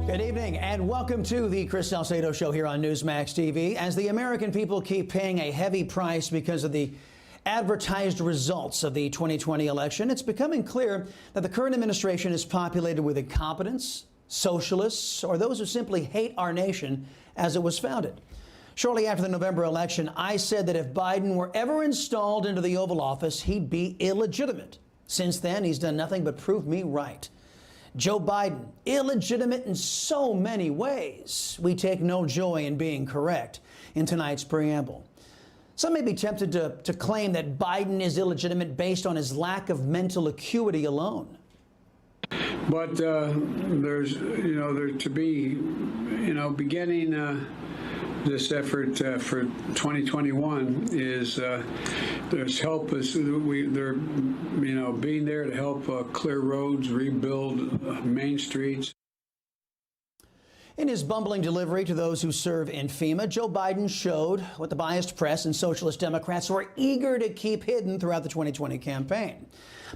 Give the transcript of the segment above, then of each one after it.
Good evening and welcome to the Chris Salcedo Show here on Newsmax TV. As the American people keep paying a heavy price because of the advertised results of the 2020 election, it's becoming clear that the current administration is populated with incompetents, socialists, or those who simply hate our nation as it was founded. Shortly after the November election, I said that if Biden were ever installed into the Oval Office, he'd be illegitimate. Since then, he's done nothing but prove me right. Joe Biden, illegitimate in so many ways. We take no joy in being correct in tonight's preamble. Some may be tempted to claim that Biden is illegitimate based on his lack of mental acuity alone. But there's, there to be, beginning this effort for 2021 is there's help. They're, being there to help clear roads, rebuild main streets. In his bumbling delivery to those who serve in FEMA, Joe Biden showed what the biased press and socialist Democrats were eager to keep hidden throughout the 2020 campaign.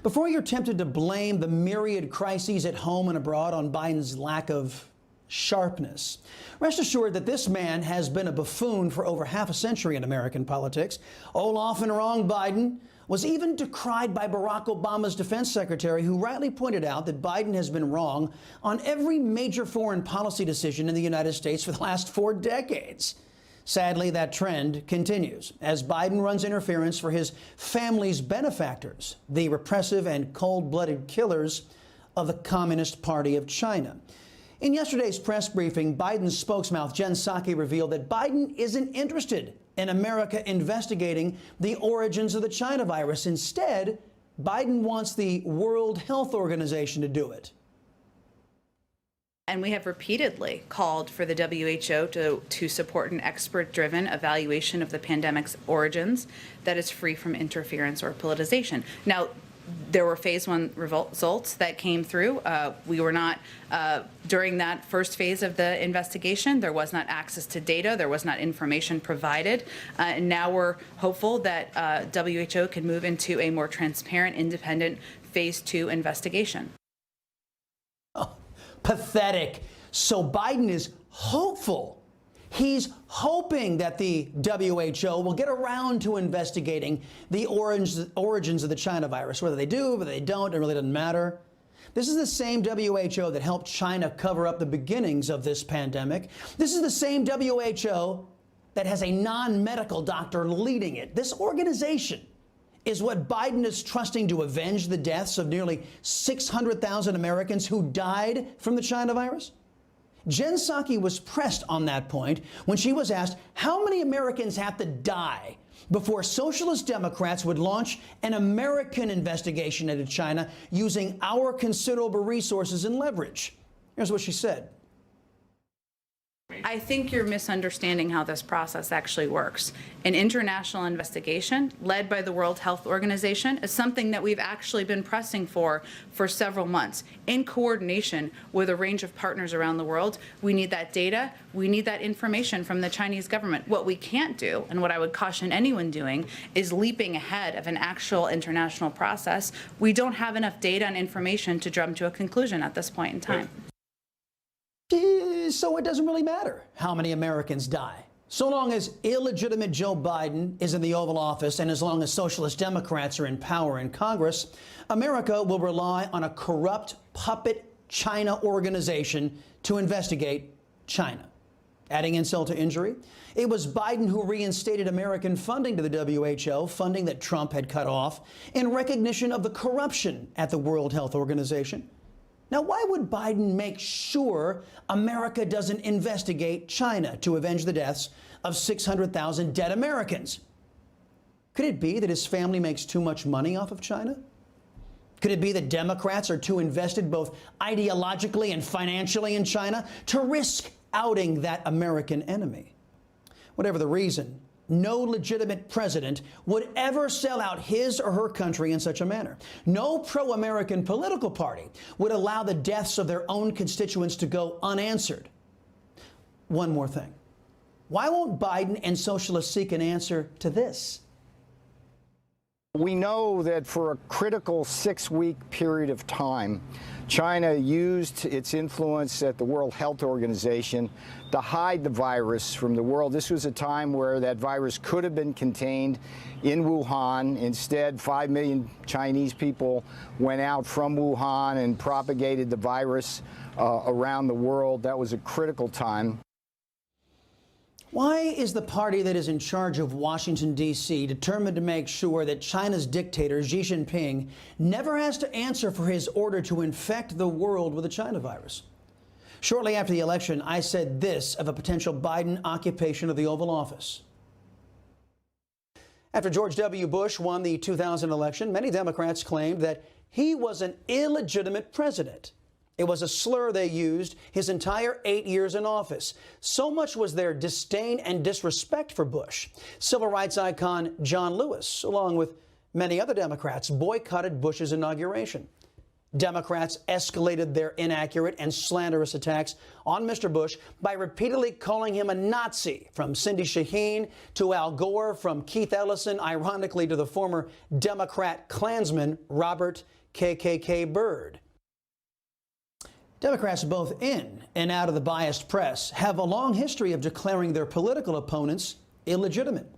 Before you're tempted to blame the myriad crises at home and abroad on Biden's lack of sharpness, rest assured that this man has been a buffoon for over half a century in American politics. Old, often wrong Biden was even decried by Barack Obama's defense secretary, who rightly pointed out that Biden has been wrong on every major foreign policy decision in the United States for the last 4 decades. Sadly, that trend continues as Biden runs interference for his family's benefactors, the repressive and cold-blooded killers of the Communist Party of China. In yesterday's press briefing, Biden's spokesmouth, Jen Psaki, revealed that Biden isn't interested in America investigating the origins of the China virus. Instead, Biden wants the World Health Organization to do it. And we have repeatedly called for the WHO to support an expert-driven evaluation of the pandemic's origins that is free from interference or politicization. Now, there were phase 1 results that came through. We were not, during that first phase of the investigation, there was not access to data, there was not information provided. And now we're hopeful that WHO can move into a more transparent, independent phase 2 investigation. Oh, pathetic. So Biden is hopeful. He's hoping that the WHO will get around to investigating the origins of the China virus. Whether they do, whether they don't, it really doesn't matter. This is the same WHO that helped China cover up the beginnings of this pandemic. This is the same WHO that has a non-medical doctor leading it. This organization is what Biden is trusting to avenge the deaths of nearly 600,000 Americans who died from the China virus. Jen Psaki was pressed on that point when she was asked how many Americans have to die before socialist Democrats would launch an American investigation into China using our considerable resources and leverage. Here's what she said. I think you're misunderstanding how this process actually works. An international investigation led by the World Health Organization is something that we've actually been pressing for several months in coordination with a range of partners around the world. We need that data. We need that information from the Chinese government. What we can't do, and what I would caution anyone doing, is leaping ahead of an actual international process. We don't have enough data and information to jump to a conclusion at this point in time. So it doesn't really matter how many Americans die. So long as illegitimate Joe Biden is in the Oval Office and as long as socialist Democrats are in power in Congress, America will rely on a corrupt puppet China organization to investigate China. Adding insult to injury, it was Biden who reinstated American funding to the WHO, funding that Trump had cut off, in recognition of the corruption at the World Health Organization. Now, why would Biden make sure America doesn't investigate China to avenge the deaths of 600,000 dead Americans? Could it be that his family makes too much money off of China? Could it be that Democrats are too invested both ideologically and financially in China to risk outing that American enemy? Whatever the reason, no legitimate president would ever sell out his or her country in such a manner. No pro-American political party would allow the deaths of their own constituents to go unanswered. One more thing. Why won't Biden and socialists seek an answer to this? We know that for a critical 6-week period of time, China used its influence at the World Health Organization to hide the virus from the world. This was a time where that virus could have been contained in Wuhan. Instead, 5 million Chinese people went out from Wuhan and propagated the virus around the world. That was a critical time. Why is the party that is in charge of Washington, D.C. determined to make sure that China's dictator, Xi Jinping, never has to answer for his order to infect the world with the China virus? Shortly after the election, I said this of a potential Biden occupation of the Oval Office. After George W. Bush won the 2000 election, many Democrats claimed that he was an illegitimate president. It was a slur they used his entire 8 years in office. So much was their disdain and disrespect for Bush. Civil rights icon John Lewis, along with many other Democrats, boycotted Bush's inauguration. Democrats escalated their inaccurate and slanderous attacks on Mr. Bush by repeatedly calling him a Nazi, from Cindy Shaheen to Al Gore, from Keith Ellison, ironically, to the former Democrat Klansman Robert KKK Byrd. Democrats both in and out of the biased press have a long history of declaring their political opponents illegitimate.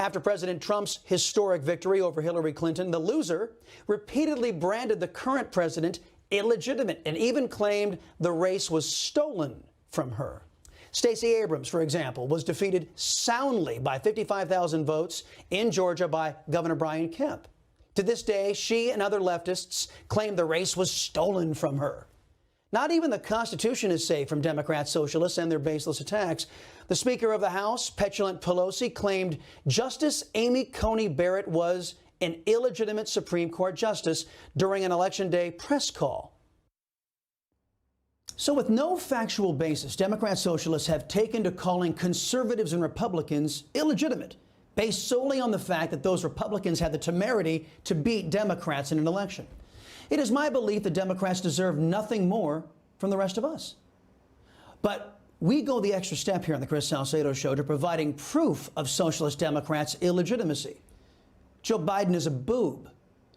After President Trump's historic victory over Hillary Clinton, the loser repeatedly branded the current president illegitimate and even claimed the race was stolen from her. Stacey Abrams, for example, was defeated soundly by 55,000 votes in Georgia by Governor Brian Kemp. To this day, she and other leftists claim the race was stolen from her. Not even the Constitution is safe from Democrat socialists and their baseless attacks. The Speaker of the House, petulant Pelosi, claimed Justice Amy Coney Barrett was an illegitimate Supreme Court justice during an Election Day press call. So with no factual basis, Democrat socialists have taken to calling conservatives and Republicans illegitimate, based solely on the fact that those Republicans had the temerity to beat Democrats in an election. It is my belief that Democrats deserve nothing more from the rest of us. But we go the extra step here on the Chris Salcedo Show to providing proof of socialist Democrats' illegitimacy. Joe Biden is a boob.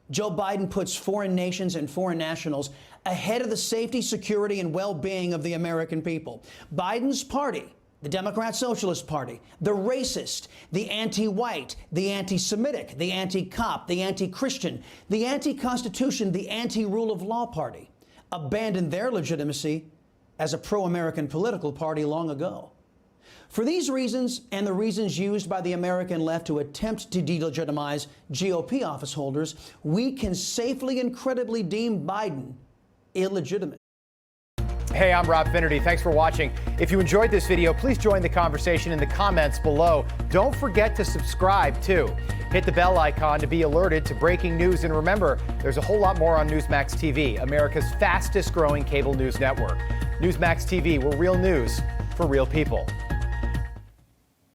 Joe Biden puts foreign nations and foreign nationals ahead of the safety, security, and well-being of the American people. Biden's party, the Democrat Socialist Party, the racist, the anti-white, the anti-Semitic, the anti-cop, the anti-Christian, the anti-Constitution, the anti-rule of law party, abandoned their legitimacy as a pro-American political party long ago. For these reasons and the reasons used by the American left to attempt to delegitimize GOP office holders, we can safely and credibly deem Biden illegitimate. Hey, I'm Rob Finnerty. Thanks for watching. If you enjoyed this video, please join the conversation in the comments below. Don't forget to subscribe, too. Hit the bell icon to be alerted to breaking news. And remember, there's a whole lot more on Newsmax TV, America's fastest growing cable news network. Newsmax TV, we're real news for real people.